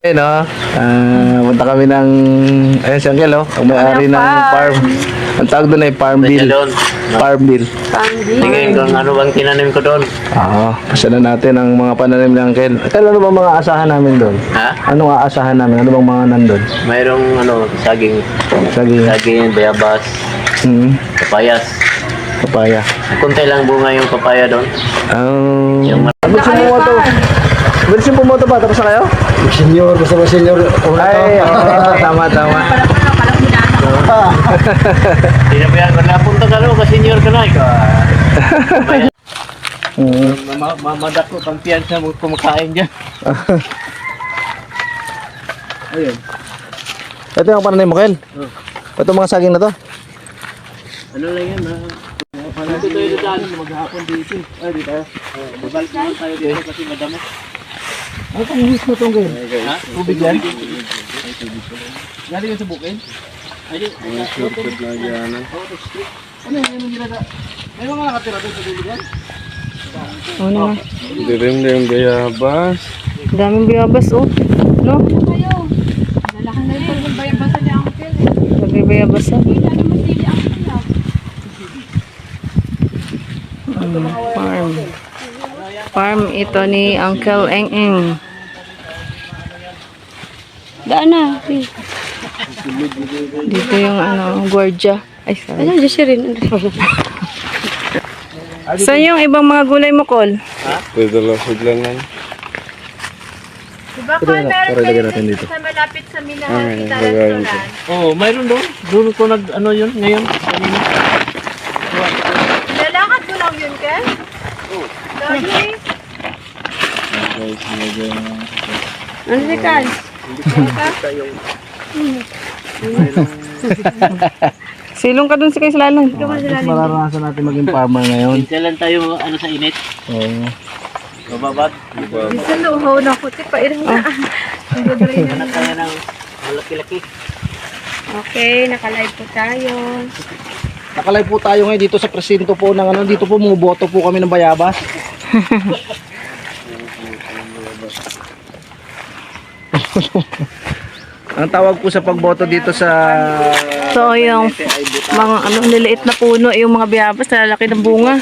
Eh no, punta kami ng, ayun si Angel oh, ang may-ari ng farm. Ang tawag doon ay farm bill. Farm bill. Tingin kung ano bang tinanim ko doon. Oo, pasyalan natin ang mga pananim ni Angel. At ano bang mga asahan namin doon? Ha? Anong aasahan namin? Ano bang mga nandun? Mayroong saging, Saging, bayabas, papayas. papaya. Kunti lang bunga yung papaya doon. Yung Bilis yung pumoto. Bilis yung pumoto ba? Tapos na kayo? Senior, gusto mo senior? Ay, tama. Sinabihan ko na, punta ka rin, ka-senior ka na. Mamadako, pampiyansa mo kumakain dyan. Ayun. Ito yung pananim mo, Kel? Ito mga saging na to? Ano lang yan, ha? Dito tayo dyan, maghapon dito. Ay, dito tayo. Babalik naman tayo dito kasi madamo. Ano pang his mo itong Kel? Ha? Tubig yan? Galing yan sa bukid? Ay, Shortcut na dyan. Ano yung ginagawa? May mga nakatira doon sa dulo yan? Ano nga? Dirim na yung bayabas. Daming biyabas, oh. No? Lalaki na ito ng bayabasa ni Uncle. Lagi biyabas, oh. Lagi masili Uncle. Farm. Farm ito ni Uncle Eng. Daan na. Dito yung gwardiya. Ay, sorry. Ano, Diyos rin. Saan yung ibang mga gulay mo, Col? Pwede lang sudlanan. Diba pa meron kayo sa malapit sa Minahan, kita restaurant? oh, mayroon doon. Doon ko yun, ngayon. Kanina. Lalakad mo lang yun, Ken? Oo. Lagi. Ano si Cal? Silong ka dun si Kay Slalan. Mararanasan natin maging farmer ngayon. Minsan lang tayo sa init. Oo. Mababat. Minsan luhaw na puti pa irang na. Anak tayo ng malaki-laki. Okay, nakalive po tayo. Nakalay po tayo ngayon dito sa presinto po ng dito po bumuboto po kami ng bayabas. Ang tawag po sa pagboto dito sa So, yung mga niliit na puno, yung mga biyabas, lalaki ng bunga.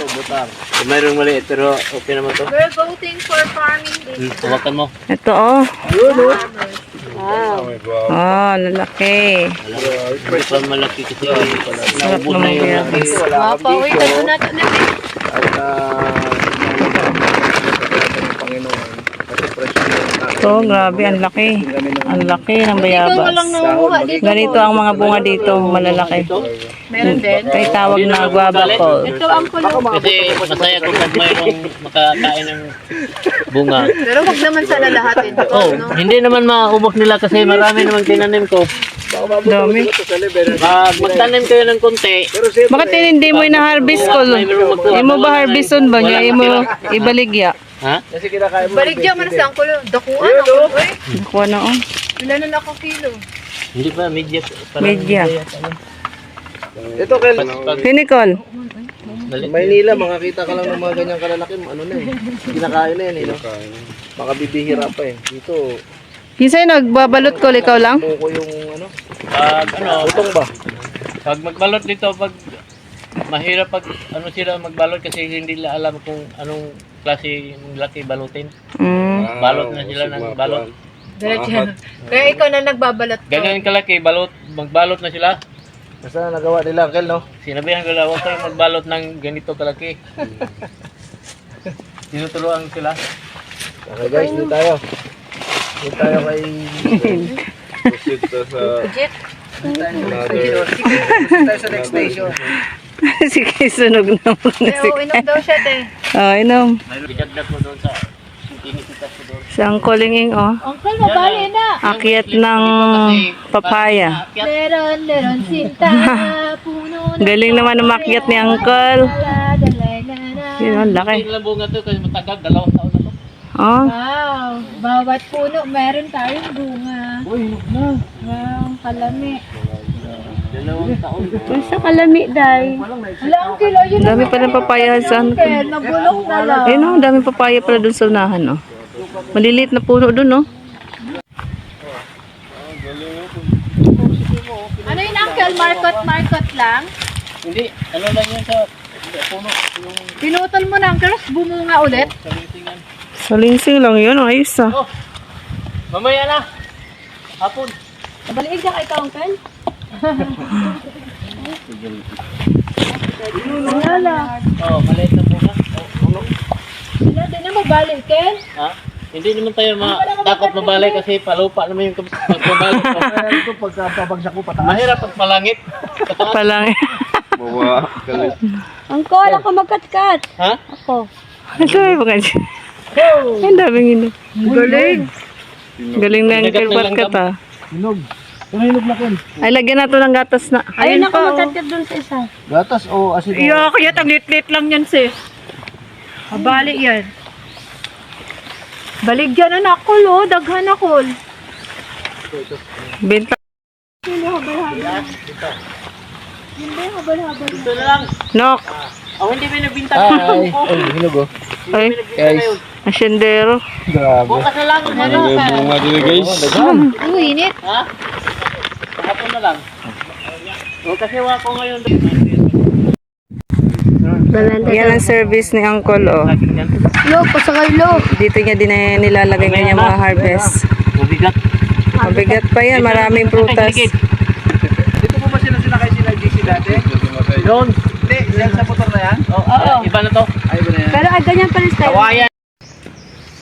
Mayroong maliit pero okay naman to. We're voting for farming day. Hawakan mo. Ito, oh. Wow. Oh, lalaki. Hindi pa malaki kasi Sarap naubos na naman yung biyabas. Mapauwi ka doon natin na. Ito, grabe, ang laki. Ang laki ng Ikaw bayabas. walang nanguha dito. Ganito ang mga bunga dito, malalaki. Meron din. Kay tawag na guava call. Ito ang kulo. kasi masaya kung pag mayroong makakain ng bunga. Pero wag naman sana lahatin. Oh, hindi naman maubos nila kasi marami naman tinanim ko. Dami. Pag magtanim kayo ng konti, Bakit hindi mo ina-harvest ko? Hindi mo ba harveston ba niya? Hindi mo ibaligya? ha? Baligya man sa ang kulo. Dakuan ako. Eh. Nakuha na, oh. Wala na ako kilo. Hindi pa media. Media. Ito Kel, Pinicol. Maynila makakita ka lang ng mga ganyang kalalaki ano na eh. Kinakain na yan eh no. Baka bibihira pa eh. Dito Kinsay nagbabalot ko, ikaw lang? buko yung Pag utong ba? pag magbalot dito, pag mahirap pag sila magbalot kasi hindi nila alam kung anong klase ng laki balutin. Balot na sila ng balot. Diretso. Kaya ikaw na nagbabalat ko. Ganyan kalaki, magbalot na sila. Basta nagawa nila Kel no. Sinabihan ko lang, huwag kayong magbalot ng ganito kalaki. Tinuturuan sila. Okay guys, dito tayo. Dito tayo kay Proceed na sa Legit. another. tayo sa next station. Sige, sunog na muna si Oo, inom daw siya, te. Oh, inom. Bidagdag mo doon sa tinisitas ko doon. Siyang kulinging, oh. Uncle, mabali na. Akyat ng papaya. Leron, sinta, puno na. Galing naman umakyat ni Uncle. Yun, ang laki. Hindi lang bunga to kasi matagal, 2 taon na to. Oh, Wow, bawat puno meron tayong bunga. Uy, na. Wow, kalami. 2 taon. Sa kalami, day. Wala ang kilo yun. dami pa ng papaya sa Kaya nabulok na lang. Ayun, oh, dami papaya pala dun sa unahan, oh. Maliliit na puno dun, oh. Ano yun, Uncle? Markot lang? Hindi, ano lang yan sa puno. Yung Pinutol mo na, Uncle. Tapos bumunga ulit. salinsingan. Salingsing lang yun, ayos ah. Oh, mamaya na. Hapon. Baliig ka kay Uncle. Wala. Oh, maliit na bunga. Oh, Wala din na magbalik, Ken. ha? Hindi naman tayo takot mabalik kasi palupa naman yung pagbabalik. Ito pagkapabagsak ko pataas. Mahirap pag malangit. Palang. Bawa, kalit. Uncle, ako magkatkat. Ha? Ako. Ito ay mga dyan. Ang daming ino. Galing. Galing na ang kalpat ah. Hinog. Ano hinog na Ken? Ay, lagyan nato ng gatas na. Ayun ako pa, oh. magkatkat dun sa isa. Gatas o asin? Iya, kaya ang lit-lit lang yan sis. Mabali yan. Baligyan na nakol oh, daghan nakol. Benta. Ito na lang. Nok. Oh, hindi may nagbinta. Ay, hinog oh. Ay, Guys, asyendero. grabe. Bukas na lang. Ano? May bunga din guys. Ang init. Ha? Hapon na lang. O, kasi wala ko ngayon. Yan ang service ni Uncle oh. Laging yan. Lo, pasakay lo. Dito niya din nilalagay niya mga harvest. Mabigat. Mabigat pa yan, maraming prutas. Dito po ba sila kay sila GC dati? Doon. Hindi, yan sa motor na yan? Oh, iba na to. Ay, ba na yan? Pero ay ganyan pa rin style. Kawayan.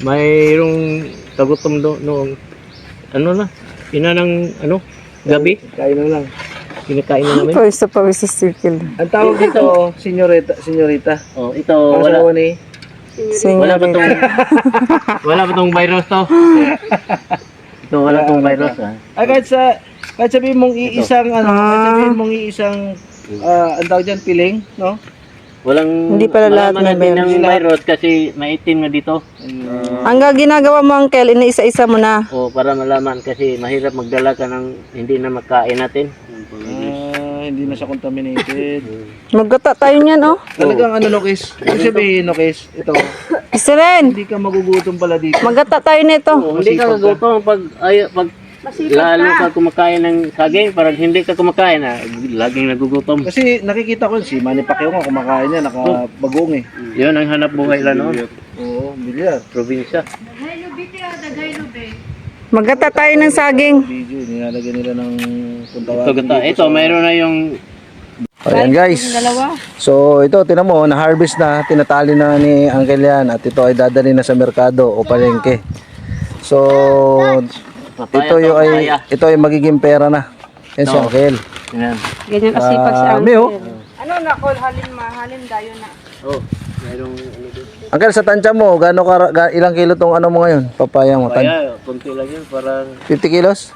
Mayroong tagutom noong ano na, ina ng ano, gabi, Kain na lang. kinakain na namin. Pawis sa circle. Ang tawag dito, senyorita. Oh, ito Ang wala asawa ni? wala ba tong wala ba tong virus to? Ito wala tong virus ah. Ay, kahit sabihin mong iisang, kahit sabihin mong iisang, ang tawag dyan, piling, no? Walang Hindi pala lahat malaman may natin ng virus kasi maitim na dito. Ang ginagawa mo Uncle, iniisa-isa mo na. O para malaman kasi mahirap magdala ka ng hindi na makain natin. Hindi na siya contaminated. Maggata tayo niyan oh. Talagang ano, Lokis? Ibig sabihin, Lokis, ito, Isa rin. hindi ka magugutom pala dito. Maggata tayo nito. Hindi ka gagutom pag lalo ka kumakain ng saging, parang hindi ka kumakain laging nagugutom. Kasi nakikita ko si Manny Pacquiao nga kumakain niya, nakabagong eh. Yun ang hanap buhay lang noon. Oo, bilyar. Probinsya. Maggata tayo ng saging. Video, nilalagyan nila ng Ito, mayroon na yung Ayan guys. So ito, tinan mo, na-harvest na, tinatali na ni Uncle yan at ito ay dadali na sa merkado o palengke. So ito ay magiging pera na. Yan si Uncle. yan. Ganyan kasipag si Marami, oh. Ano na, Col? Halin dayo na. Oh, mayroong ano dito. Uncle, sa tansya mo, ilang kilo tong ano mo ngayon? Papaya mo. Kaya, konti lang yun, parang 50 kilos?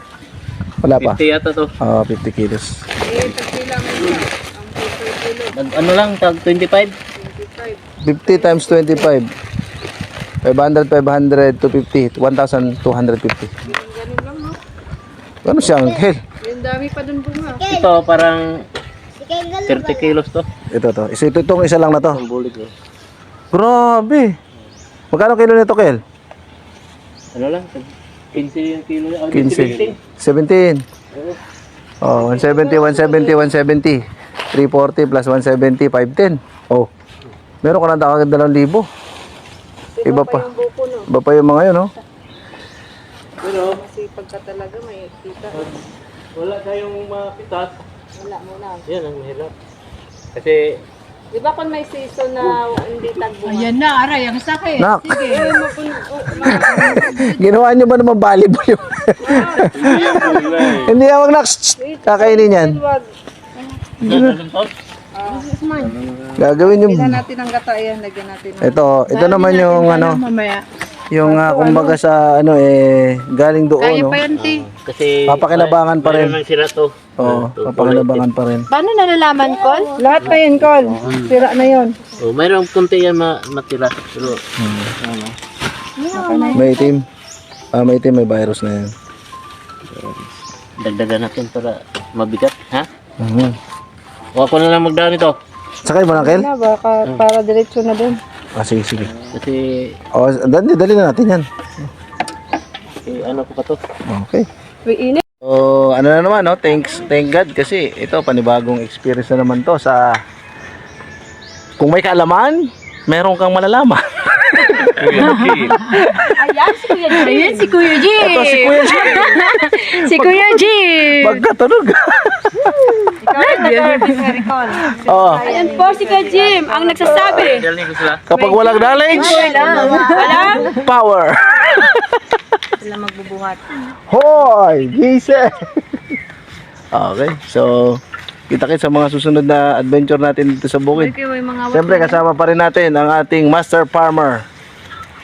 Wala pa. 50 yata to. 50 kilos. Ano lang, tag 25? 50 times 25. 500, 500 to 50. 1,250. Ano siya, Uncle? Yung dami pa dun bunga. Ito, parang 30 kilos to. Ito. Itong isa lang na to. Ang bulig eh. Grabe. Magkano kilo nito, Kel? Ano lang, 15 yung kilo. 15. 17. Oh, 170, 170, 170. 340 plus 170, 510. Oh. Meron ka na takagad 2,000. Iba pa. Iba pa yung mga yun, no? Pero, Masipag ka talaga, may kita. wala kayong mapitas. Wala muna. Yan ang mahirap. Kasi, Di ba kung may season na hindi tagbunga? Ayan na, aray, ang sakit. Nak! Ginawa nyo ba naman volleyball yun? Hindi wag nak. Kakainin yan. Gagawin yung... Natin ang gata yan, lagyan natin. Ito naman yung ano, Mamaya. yung kumbaga sa ano galing doon, no? kasi Papakinabangan pa rin. mayroon lang sila to. Oo, papakinabangan pa rin. Paano nalalaman, Col? Lahat pa yun, Col. Sira na yun. Oh, mayroong kunti yan matira. Pero, May itim. May itim, may virus na yan. dagdagan natin para mabigat. Ha? Mhm. O ako na lang magdaan ito. Sakay mo lang, Kel? Baka para diretso na dun. Sige. Kasi, Dali na natin yan. ano ko pa to? Okay. So, ano na naman, no? Thank God kasi ito, panibagong experience na naman to sa kung may kaalaman, meron kang malalaman. Ayan, si Kuya Jim. Ayan, si Kuya Jim. Ito si Kuya Jim. Si Kuya Jim. Magkatunog. Oh, Ayan po si Kuya Jim, ang nagsasabi. Galing ko sila. kapag walang knowledge, Walang power. sila magbubuhat. Hoy, Jason. Okay, so kita-kits sa mga susunod na adventure natin dito sa bukid. Siyempre kasama pa rin natin ang ating master farmer.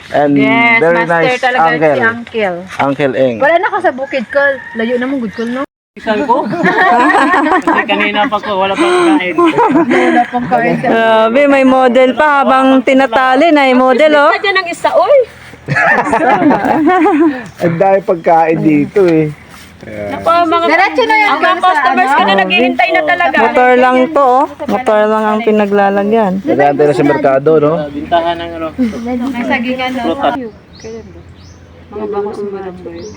And Yes, very master nice talaga uncle. si Uncle. Uncle Eng. Wala na ka sa bukid ko. Layo na mong good call, no? Isan ko? Kasi kanina pa ko, wala pa kain. Wala pang kain sa... Grabe, may model pa habang tinatali na yung model, oh. Dyan ang isa, oy! Ang dami pagkain dito eh. Diretso na yan. Ang customers ka na naghihintay na talaga. Motor lang to, oh. Motor lang ang pinaglalagyan. Nagante na sa merkado, no? Bintahan ng ano. May sagingan, no? Mga bangos mo lang ba yun?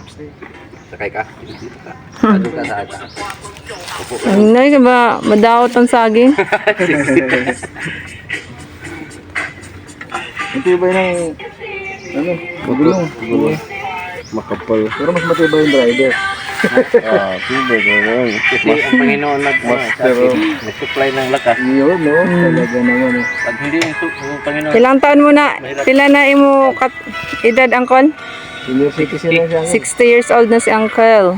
Ano ka ba? Madawat ang saging? Ito ba ng ano? Gulong. Makapal. Pero mas matibay yung driver. Tubig, gano'n. Kasi ang Panginoon nag-supply ng lakas. Yun, no? Talaga naman. No? Pag hindi yung Panginoon, Ilang taon mo na? Pila na imo edad, Uncle? Senior citizen na siya. 60 years old na si Uncle.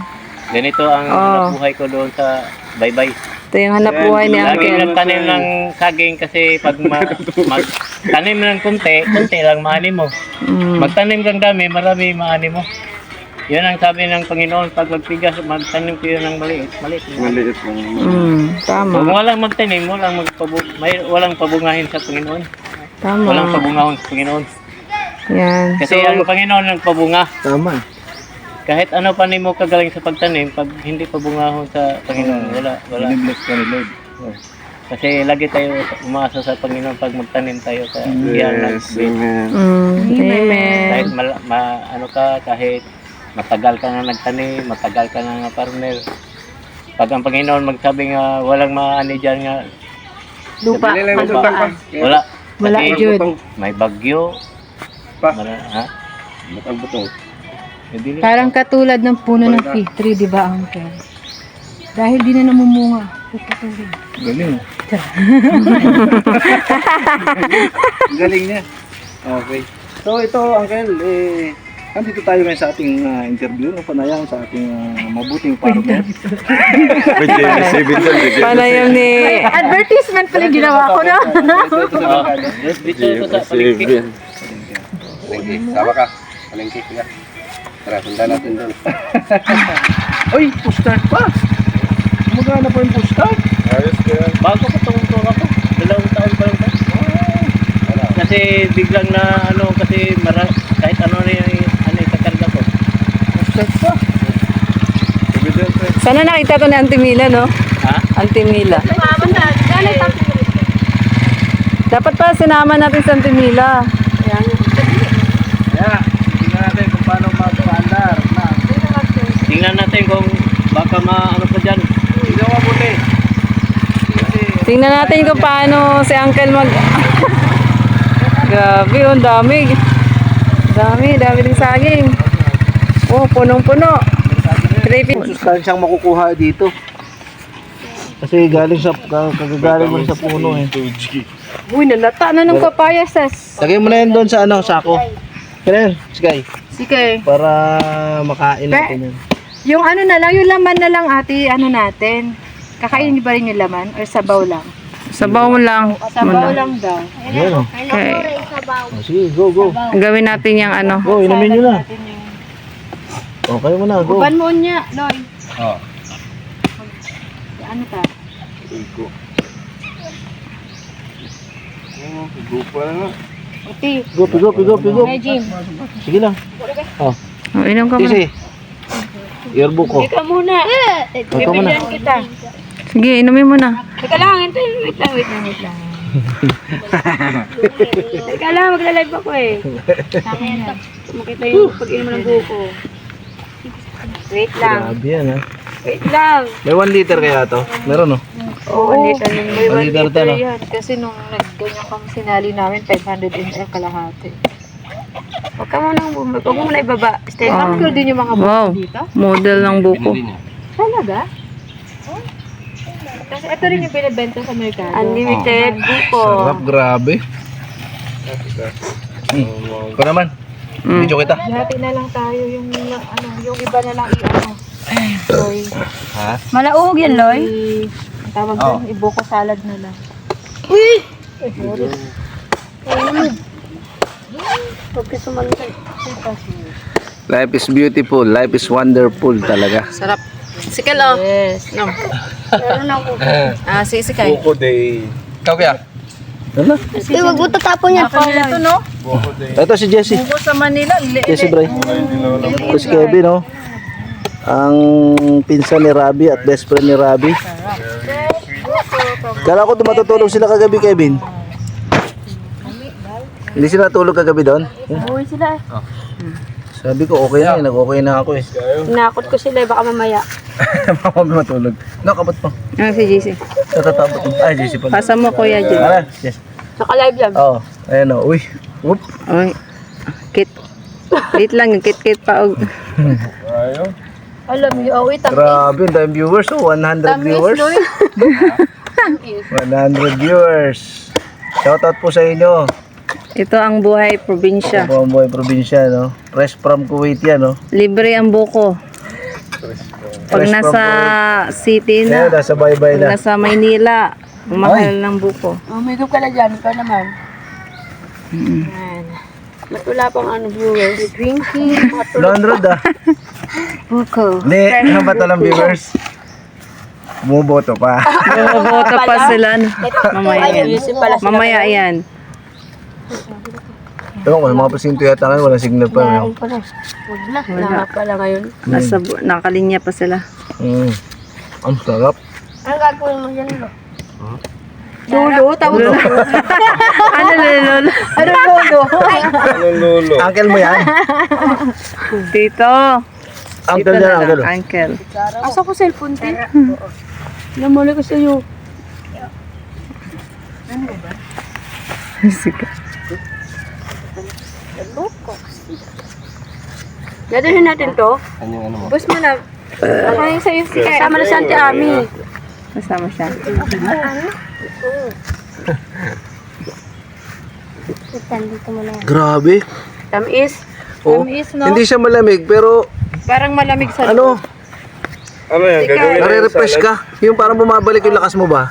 ganito ang nabuhay ko doon sa baybay. Ito yung hanap buhay ni Lagi Uncle. nagtanim ng saging kasi pag magtanim ng kunti lang maani mo. Magtanim kang dami, marami maani mo. Yan ang sabi ng Panginoon, pag magpigas, magtanim kayo ng maliit. Maliit lang. Tama. Kung walang magtanim, walang pabungahin sa Panginoon. Walang Tama. pabungahon sa Panginoon. Yan. Kasi ang Panginoon ang pabunga. Tama. Kahit ano pa mo kagaling sa pagtanim, pag hindi pabungahon sa Panginoon, wala. Bless ka ni Lord. Kasi lagi tayo umaasa sa Panginoon pag magtanim tayo sa iyan ng Yes, amen. Amen. kahit ano ka, kahit matagal ka na nagtanim, matagal ka na farmer. Pag ang Panginoon magsabi nga walang maani dyan nga, Lupa. Kalupaan. wala. Wala, Kasi Jude. may bagyo. Ha? Ang butong. Hindi. Parang katulad ng puno ng fig tree, di ba, Uncle? Dahil di na namumunga, puputulin. Galing. Galing niya. Okay. So ito, Uncle, nandito tayo ngayon sa ating interview, no, panayang sa ating mabuting farmer. Pwede na si Vincent. Panayam ni... Advertisement pala yung ginawa ko, no? Dito sa paligid. Sama ka. Palengke ka. Tara, sundan natin doon. Uy, push-start pa! Magana pa yung push-start. Ayos kaya. Bago ko itong tuwa ko. 2 taon pa lang tayo. Kasi biglang na kasi kahit ano na yung ikakarga ko. Push-start pa. Sana nakita ko ni Auntie Mila, no? Ha? Auntie Mila. Mama na, dali tayo. Dapat pa sinama natin sa Auntie Mila. Kaya, tingnan natin kung paano mag-paandar. Tingnan natin kung baka ano pa dyan. Tingnan mo mabuti. Tingnan natin kung paano si Uncle mag... Grabe, ang dami. Dami ng saging. Oh, punong-puno. Sustansyang makukuha dito. Kasi galing sa kagagaling mo sa puno eh. Uy, nalata na ng papaya, sas. Lagay mo na yan doon sa sako. Kaya Sky, Sige. para makain natin yan. Yung ano na lang, yung laman na lang, ate, natin. Kakainin niyo ba rin yung laman? Or sabaw lang? Sabaw mo lang. Sabaw lang daw. Ayan o. Okay. Sige, go. Gawin natin yung ano. Go, inumin nyo na. Okay mo na, go. Uban mo niya, Loy. Oo. Ano ka? Igo. Igo pa na. Uti. Pigo. Hey, Jim. Sige lang. Oh, Oh, inom ka muna. Tisi. Yearbook ko. Ikaw muna. Ikaw muna. Bibigyan kita. Sige, inumin mo na. Teka lang, wait lang. Teka lang, magla-live ako eh. Makita yung pag-inom ng buko. Wait lang. Grabe yan ha. Wait lang. May 1 liter kaya to? Meron no? Oo, dito nung may 1 liter to no? Yan, kasi nung nagganyan kang sinali namin, 500 ml kalahati. Huwag ka munang bumaba. Huwag mo muna ibaba. Stay Ang cool din yung mga buko Wow. dito. Model ng buko. Talaga? Kasi ito rin yung binibenta sa merkado. Unlimited buko. Sarap, grabe. Ikaw naman. Video kita. Hati na lang tayo yung yung iba na lang i-ano. Sorry. Ha? Malauhog yan, Loy. Ang tawag doon, ibuko salad na lang. Huwag ka sumantay. Life is beautiful. Life is wonderful talaga. Sarap. Sikal, oh. Yes. No. Meron ako. Sisikay. Buko day. Ikaw kaya? Ano? Huwag mo tatapon yan. Ito, no? Ito si Jessie. Buko sa Manila. Jessie Bray. Ito si Kevin oh. Ang pinsan ni Rabi at best friend ni Rabi. Kala ko matutulog sila kagabi, Kevin. Hindi sila natulog kagabi doon? Uwi sila. Sabi ko okay na, nag-okay na ako eh. Nakot ko sila. Baka mamaya. Mama matulog. Nakabot mo. Si JC. Natatabot mo. Ay, Jessie pala. Pasa mo, Kuya Jim. Ano? Yes. Saka live yan. Oo. Ayan o. Uy. Whoop. Oy. Kit. Wait lang. Kit pa. Alam mo, awit ang Grabe, ang daming viewers. Oh, 100 viewers. 100 viewers. Shoutout po sa inyo. Ito ang buhay probinsya. Ito po ang buhay probinsya, no? Fresh from Kuwait yan, no? Libre ang buko. Pag Fresh nasa city Kaya na, nasa baybay pag na. nasa Maynila, ang mahal ng buko. Umigop ka na dyan, ikaw naman. Ba't wala pang viewers? Drinking. 100 ah. Buko. Hindi, ano ba ito lang viewers? Bumuboto pa. Bumoboto pa sila. No? Mamaya yan. Mamaya yan. Ewan ko, mga pasinto yata ngayon, walang signal pa. No? Wala pala ngayon. Nakalinya pa sila. Ang sarap. Ang gagawin mo dyan, Lo? Lolo, tawag mo. Ano, Lolo? Ano lolo? Anong lulo? Uncle mo yan? Tito. Uncle yan, uncle. Uncle. Asa ko cellphone din? Namuli ko sa'yo. Sige. Dadalhin natin to. Ano yung ano mo? Bus mo na. Ako yung sa'yo. Kasama na si Auntie Ami. Kasama siya. Grabe. Tamis. Oh, Tamis, no? hindi siya malamig, pero Parang malamig sa ano, Ano yan? Gagawin na yung nare-refresh salad? ka. Yung parang bumabalik yung lakas mo ba?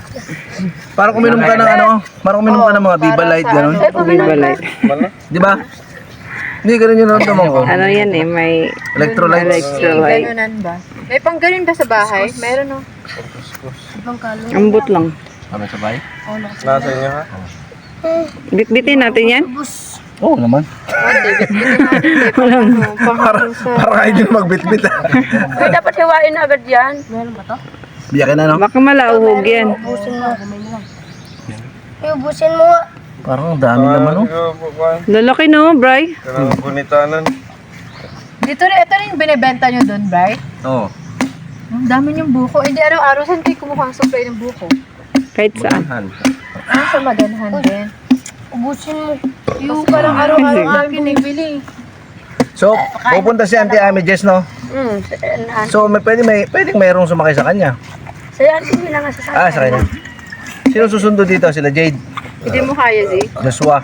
Parang uminom ka ng ano, parang uminom ka ng mga Viva Light, gano'n. Viva Light. Di ba? Hindi, ganun yung naman ko. Ano yan eh, may Electrolytes. electrolyte. Ganunan ba? May pang ganun ba sa bahay? Meron no? Ambot lang. Ano sabay? Nasa inyo ha? Bitbitin natin yan. Oo naman. Parang kayo din magbitbit ah. Ay, dapat hiwain na agad yan. Biyakin na, no? Baka malauhog yan. Iubusin mo. Parang ang dami naman, no? Lalaki no, Bri? Kanang punitanan. Dito rin, ito rin binibenta nyo doon, right? Oo. Ang dami yung buko. Hindi araw-araw saan kayo kumukuha ang supply ng buko? Kahit saan. Sa Maganhan din. Ubusin mo. Yung parang araw-araw akin bili. So, pupunta si Auntie Ami Jess, no? So, pwedeng mayroong sumakay sa kanya. Saya, hindi na nga sa Sa kanya. Sino susundo dito? Sila Jade, Hindi mo kaya, Z? Joshua.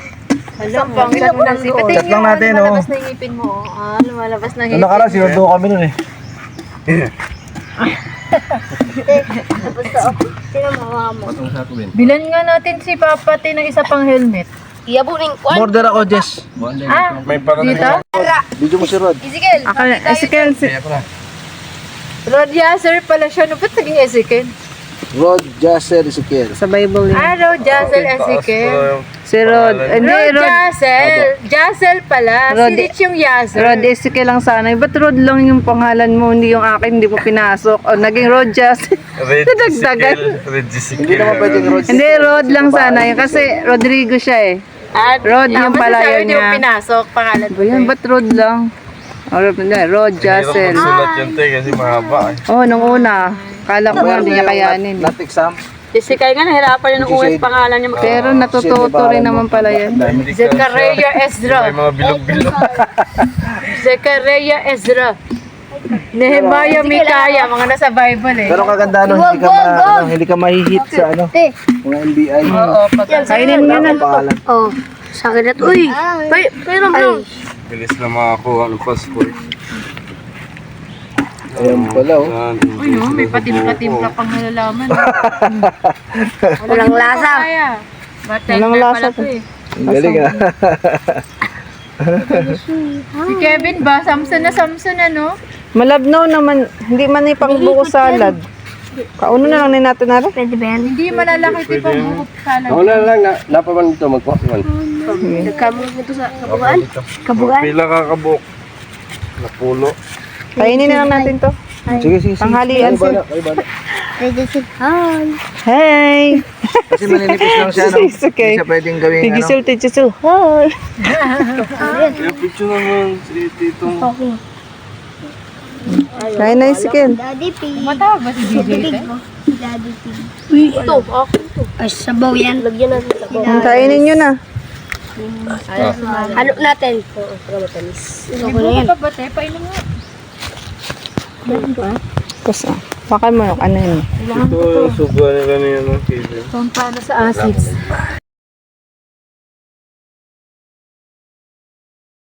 Alam, pang lang na, Z. Pati Chat lang natin, oh. lumalabas na yung ngipin mo. Lumalabas na Nung nakaraan, sinundo kami nun eh. Bilan nga natin si Papati ng isa pang helmet. Border ako, Jess. May parang Dito? Video mo si Rod. Ezekiel, Rod Yasser pala siya. No, ba't naging Ezekiel? Rod Jasser Ezekiel. sa Bible yun. Rod Yasser Ezekiel. Si Rod. Hindi, Rod Rod. Yassel. Yassel pala. Rod- Si Rich yung Yasser. Rod Ezekiel lang sana. Ba't Rod lang yung pangalan mo? Hindi yung akin, hindi mo pinasok. O, naging Rod Jas. Nadagdagan. Hindi naman pwedeng Rod. Hindi, Rod lang sana. Yun. Kasi Rodrigo siya eh. Rod yung pala yun Hindi mo niya. pinasok pangalan mo. Ba yan, ba't Rod lang? Rod Jassel. Sulat yun, te, kasi mahaba eh. Oh, nung una. Kala ko hindi niya kayanin. Not exam. Si Kay nga, nahirapan yung ulit pangalan niya. Pero natututo rin naman pala yan. Zechariah Ezra. May mga bilog-bilog. Zechariah Ezra. Nehemiah Mikaya, mga nasa Bible eh. Pero kaganda hindi ka mahihit sa mga NBI. Oo, Kainin mo na. Pangalan. Oh, sakit at uy. Pero lang. Bilis na makakuha ng Pasko eh. Ayan pala oh. Uy, no, may patimpla-timpla pang nalalaman. Walang lasa. Walang lasa to eh. Ang galing ah. Si Kevin ba? Samson ano? Malabnaw naman. Hindi man ipang buko salad. Kauno na lang ni natin na rin. Hindi malalaki tipo buhok salad. Ako na lang, napaman ito, magkuha naman. Nagkamot mo to sa kabugaan? Kabugaan? Pila ka kabuk. Napulo. Kainin na lang natin to. Sige. Tanghalian Kayo siya. bala. Hey! Kasi maninipis lang siya, no? It's okay. Hindi siya pwedeng gawin, Tigisil. Hi! Kaya picture naman si Titong. Kain na si Ken. Matawag ba si DJ? Ito, ako ito. Ay, sabaw yan. Lagyan natin sabaw. Kainin nyo na. Halo natin. Oo, para matamis. Ako na yan. Ba, te? Painom mo. Tapos, baka mo, ano yun? Ito, subuhan na kanina ng Kevin. Pampano sa acids.